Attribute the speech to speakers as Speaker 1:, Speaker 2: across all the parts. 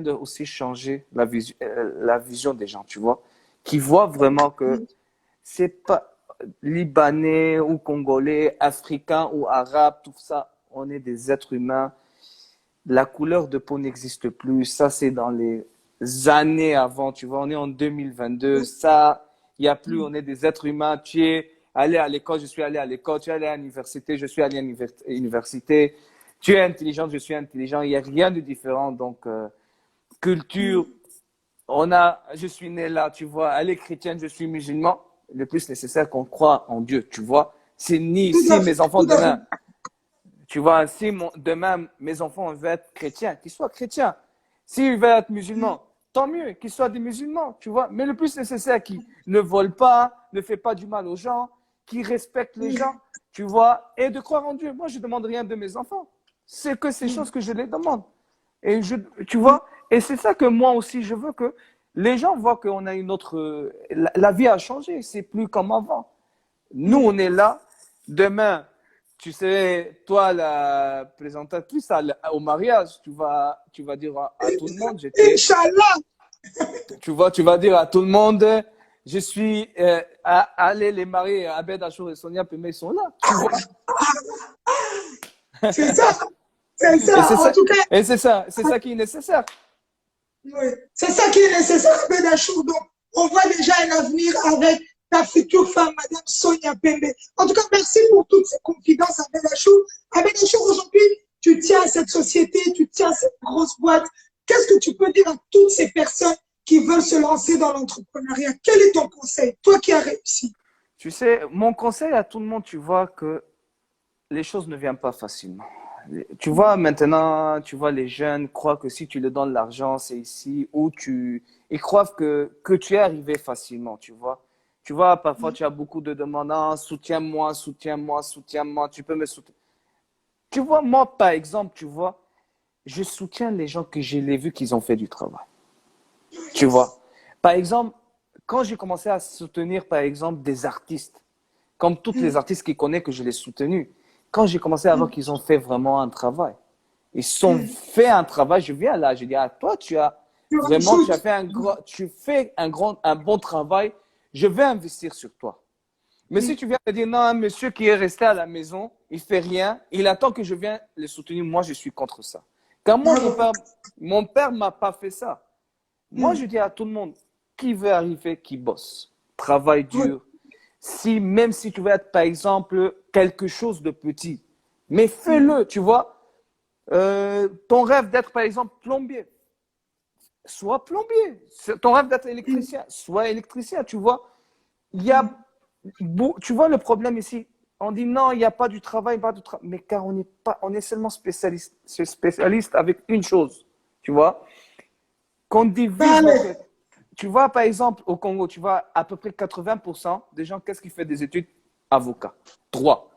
Speaker 1: de aussi changer la vision des gens, tu vois, qui voient vraiment que c'est pas libanais ou congolais, africain ou arabe, tout ça, on est des êtres humains. La couleur de peau n'existe plus. Ça, c'est dans les années avant, tu vois. On est en 2022. Ça, il n'y a plus. On est des êtres humains. Tu es allé à l'école, je suis allé à l'école. Tu es allé à l'université, je suis allé à l'université. Tu es intelligent, je suis intelligent. Il n'y a rien de différent. Donc, culture, je suis né là, tu vois. Elle est chrétienne, je suis musulman. Le plus nécessaire qu'on croit en Dieu, tu vois. C'est ni
Speaker 2: Tout
Speaker 1: si
Speaker 2: à fait,
Speaker 1: mes enfants
Speaker 2: tout à fait.
Speaker 1: demain tu vois, si demain mes enfants veulent être chrétiens, qu'ils soient chrétiens. S'ils veulent être musulmans, tant mieux, qu'ils soient des musulmans, tu vois. Mais le plus nécessaire, qu'ils ne volent pas, ne fait pas du mal aux gens, qu'ils respectent les gens, tu vois, et de croire en Dieu. Moi, je ne demande rien de mes enfants. C'est que ces choses que je les demande. Et tu vois, et c'est ça que moi aussi, je veux que les gens voient qu'on a une autre. La vie a changé, c'est plus comme avant. Nous, on est là. Demain, tu sais, toi, la présentatrice au mariage, tu vas dire à tout le monde,
Speaker 2: Inch'Allah.
Speaker 1: tu vas dire à tout le monde, je suis allez les marier, Abed Achour et Sonia Pemé sont là, tu vois.
Speaker 2: C'est ça. C'est
Speaker 1: Et
Speaker 2: ça.
Speaker 1: c'est
Speaker 2: En
Speaker 1: ça,
Speaker 2: tout cas,
Speaker 1: c'est ça qui est nécessaire.
Speaker 2: oui. C'est ça qui est nécessaire, Bédachou. Donc, on voit déjà un avenir avec ta future femme, Madame Sonia Pembe. En tout cas, merci pour toutes ces confidences à Bédachou. À Bédachou, aujourd'hui, tu tiens à cette société, tu tiens à cette grosse boîte. Qu'est-ce que tu peux dire à toutes ces personnes qui veulent se lancer dans l'entrepreneuriat? Quel est ton conseil, toi qui as réussi?
Speaker 1: Tu sais, mon conseil à tout le monde, tu vois que les choses ne viennent pas facilement. Tu vois, maintenant, tu vois, les jeunes croient que si tu leur donnes l'argent, c'est ici, ou ils croient que tu es arrivé facilement, tu vois. Tu vois, parfois, tu as beaucoup de demandants, soutiens-moi, soutiens-moi, soutiens-moi, tu peux me soutenir. Tu vois, moi, par exemple, tu vois, je soutiens les gens que je l'ai vu qu'ils ont fait du travail. Tu vois. Par exemple, quand j'ai commencé à soutenir, par exemple, des artistes, comme tous les artistes qui connaissent que je les soutenus, quand j'ai commencé à voir qu'ils ont fait vraiment un travail, ils ont fait un travail, je viens là, je dis à toi,
Speaker 2: Tu
Speaker 1: tu as
Speaker 2: rajoutes.
Speaker 1: fait tu fais un bon travail, je vais investir sur toi. Mais si tu viens me dire, non, un monsieur qui est resté à la maison, il fait rien, il attend que je vienne le soutenir, moi, je suis contre ça. Car moi, mon père m'a pas fait ça. Moi, je dis à tout le monde, qui veut arriver, qui bosse, travaille dur. Même si tu veux être, par exemple, quelque chose de petit, mais fais-le, tu vois. Ton rêve d'être, par exemple, plombier, sois plombier. Ton rêve d'être électricien, sois électricien, tu vois. Il y a, tu vois le problème ici. On dit non, il n'y a pas du travail, pas de travail. Mais car on n'est pas, on est seulement spécialiste avec une chose, tu vois. Qu'on divise notre. Tu vois, par exemple, au Congo, tu vois, à peu près 80% des gens, qu'est-ce qui fait des études? Avocats. Droit.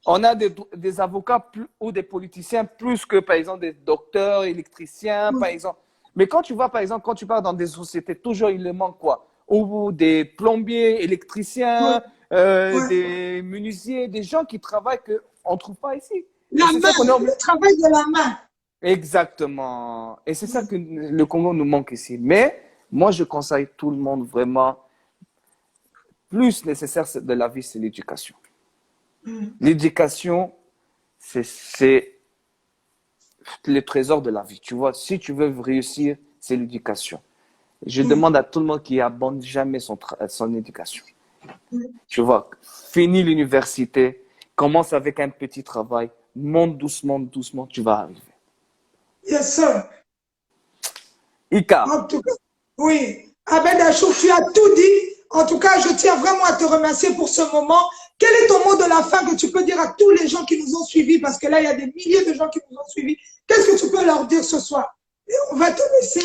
Speaker 1: On a des avocats ou des politiciens plus que, par exemple, des docteurs, électriciens, par exemple. Mais quand tu vois, par exemple, quand tu pars dans des sociétés, toujours il le manque quoi? Ou des plombiers, électriciens, des menuisiers, des gens qui travaillent qu'on ne trouve pas ici. Et
Speaker 2: La
Speaker 1: c'est ça
Speaker 2: main,
Speaker 1: qu'on est
Speaker 2: le travail de la main.
Speaker 1: Exactement. Et c'est ça que le Congo nous manque ici. Mais moi, je conseille tout le monde vraiment, plus nécessaire de la vie, c'est l'éducation. L'éducation, c'est le trésor de la vie. Tu vois, si tu veux réussir, c'est l'éducation. Je demande à tout le monde qui abandonne jamais son éducation. Tu vois, finis l'université, commence avec un petit travail, monte doucement, doucement, tu vas arriver.
Speaker 2: Yes, sir.
Speaker 1: Ika,
Speaker 2: En tout cas, oui. Abed Achou, tu as tout dit. En tout cas, je tiens vraiment à te remercier pour ce moment. Quel est ton mot de la fin que tu peux dire à tous les gens qui nous ont suivis? Parce que là, il y a des milliers de gens qui nous ont suivis. Qu'est-ce que tu peux leur dire ce soir? Et on va te laisser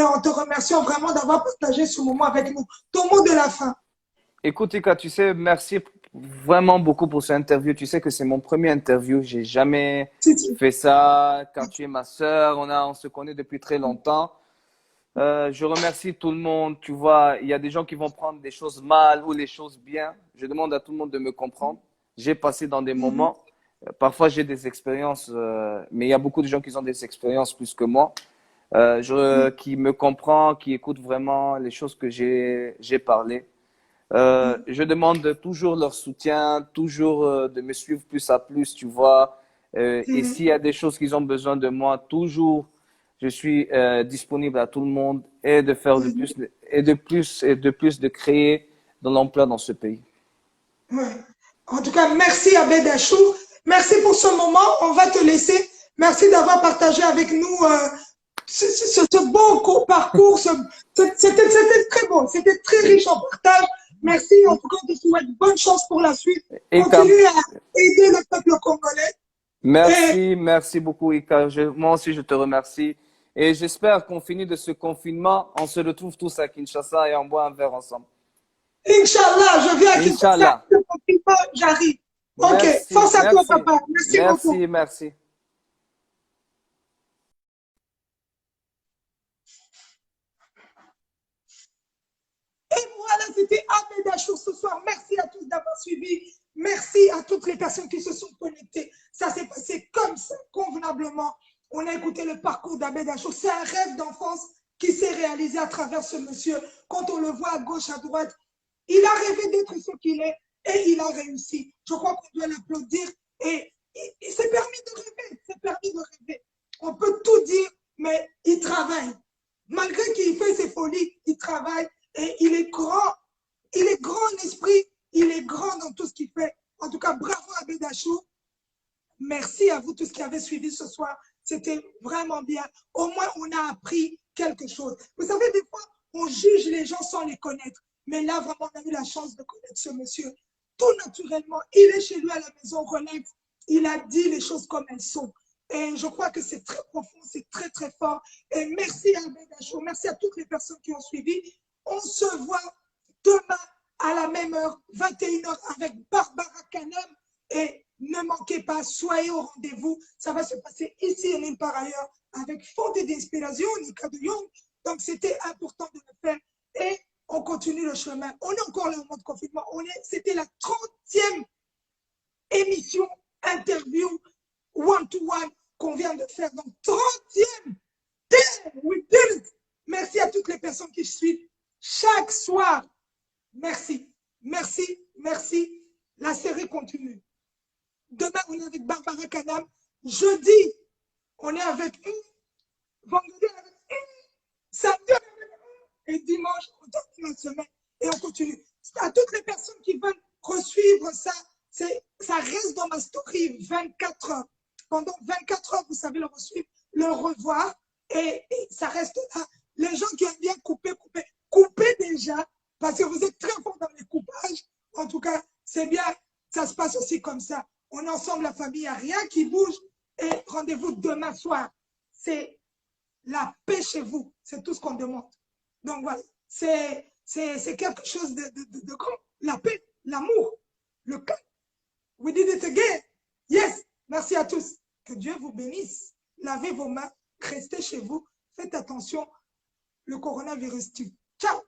Speaker 2: en te remerciant vraiment d'avoir partagé ce moment avec nous. Ton mot de la fin.
Speaker 1: écoute Ika, tu sais, merci vraiment beaucoup pour cette interview. Tu sais que c'est mon premier interview. J'ai jamais
Speaker 2: Si tu-
Speaker 1: fait ça. Car tu es ma sœur, on se connaît depuis très longtemps. Je remercie tout le monde. Tu vois, il y a des gens qui vont prendre des choses mal ou les choses bien. Je demande à tout le monde de me comprendre. J'ai passé dans des moments. Parfois, j'ai des expériences, mais il y a beaucoup de gens qui ont des expériences plus que moi. qui me comprend, qui écoute vraiment les choses que j'ai parlé. Je demande toujours leur soutien, toujours de me suivre plus à plus, tu vois. Et s'il y a des choses qu'ils ont besoin de moi, toujours, je suis disponible à tout le monde et de faire de plus et de plus et de plus de créer de l'emploi dans ce pays.
Speaker 2: Ouais. En tout cas, merci Abed Achou. Merci pour ce moment. On va te laisser. Merci d'avoir partagé avec nous ce beau parcours. C'était très beau. C'était très riche en partage. Merci. En tout cas, je te souhaite bonne chance pour la suite.
Speaker 1: Et
Speaker 2: Continue à aider le peuple congolais.
Speaker 1: merci, merci beaucoup, Ika. Moi aussi, je te remercie. Et j'espère qu'on finit de ce confinement. On se retrouve tous à Kinshasa et on boit un verre ensemble.
Speaker 2: Inch'Allah, je viens à Kinshasa.
Speaker 1: Inch'Allah.
Speaker 2: J'arrive. Ok.
Speaker 1: Merci,
Speaker 2: Force à toi,
Speaker 1: merci,
Speaker 2: papa. Merci beaucoup.
Speaker 1: merci, merci.
Speaker 2: Et voilà, c'était Ahmed Achour ce soir. Merci à tous d'avoir suivi. Merci à toutes les personnes qui se sont connectées. Ça s'est passé comme ça, convenablement. On a écouté le parcours d'Ahmed Achour. C'est un rêve d'enfance qui s'est réalisé à travers ce monsieur. Quand on le voit à gauche, à droite, il a rêvé d'être ce qu'il est et il a réussi. Je crois qu'on doit l'applaudir et il s'est permis de rêver. Il s'est permis de rêver. On peut tout dire, mais il travaille. Malgré qu'il fait ses folies, il travaille. Et il est grand en esprit, il est grand dans tout ce qu'il fait. En tout cas, bravo à Bédachou. Merci à vous tous qui avez suivi ce soir. C'était vraiment bien. Au moins, on a appris quelque chose. Vous savez, des fois, on juge les gens sans les connaître. Mais là, vraiment, on a eu la chance de connaître ce monsieur. Tout naturellement, il est chez lui à la maison, relax. Il a dit les choses comme elles sont. Et je crois que c'est très profond, c'est très, très fort. Et merci à Bédachou, merci à toutes les personnes qui ont suivi. On se voit demain à la même heure, 21h, avec Barbara Canem. Et ne manquez pas, soyez au rendez-vous. Ça va se passer ici et nulle part ailleurs, avec Fonte d'inspiration, Nika de Young. Donc, c'était important de le faire. Et on continue le chemin. On est encore là au mode confinement. C'était la 30e émission, interview, one-to-one qu'on vient de faire. Donc, 30e. Damn, we did it. Merci à toutes les personnes qui suivent chaque soir. Merci, merci, merci. La série continue. Demain, on est avec Barbara Canam. Jeudi, on est avec une. Vendredi, on est avec une. Samedi, on est avec une. Et dimanche, on termine la semaine. Et on continue. À toutes les personnes qui veulent resuivre ça, ça reste dans ma story 24 heures. Pendant 24 heures, vous savez le resuivre, le revoir. Et ça reste là. Les gens qui aiment bien coupez déjà, parce que vous êtes très fort dans les coupages. En tout cas, c'est bien, ça se passe aussi comme ça. On est ensemble, la famille, il n'y a rien qui bouge. Et rendez-vous demain soir. C'est la paix chez vous. C'est tout ce qu'on demande. Donc voilà, c'est quelque chose de grand. La paix, l'amour, le calme. We did it again. Yes, merci à tous. Que Dieu vous bénisse. Lavez vos mains, restez chez vous, faites attention. Le coronavirus tue. Ciao.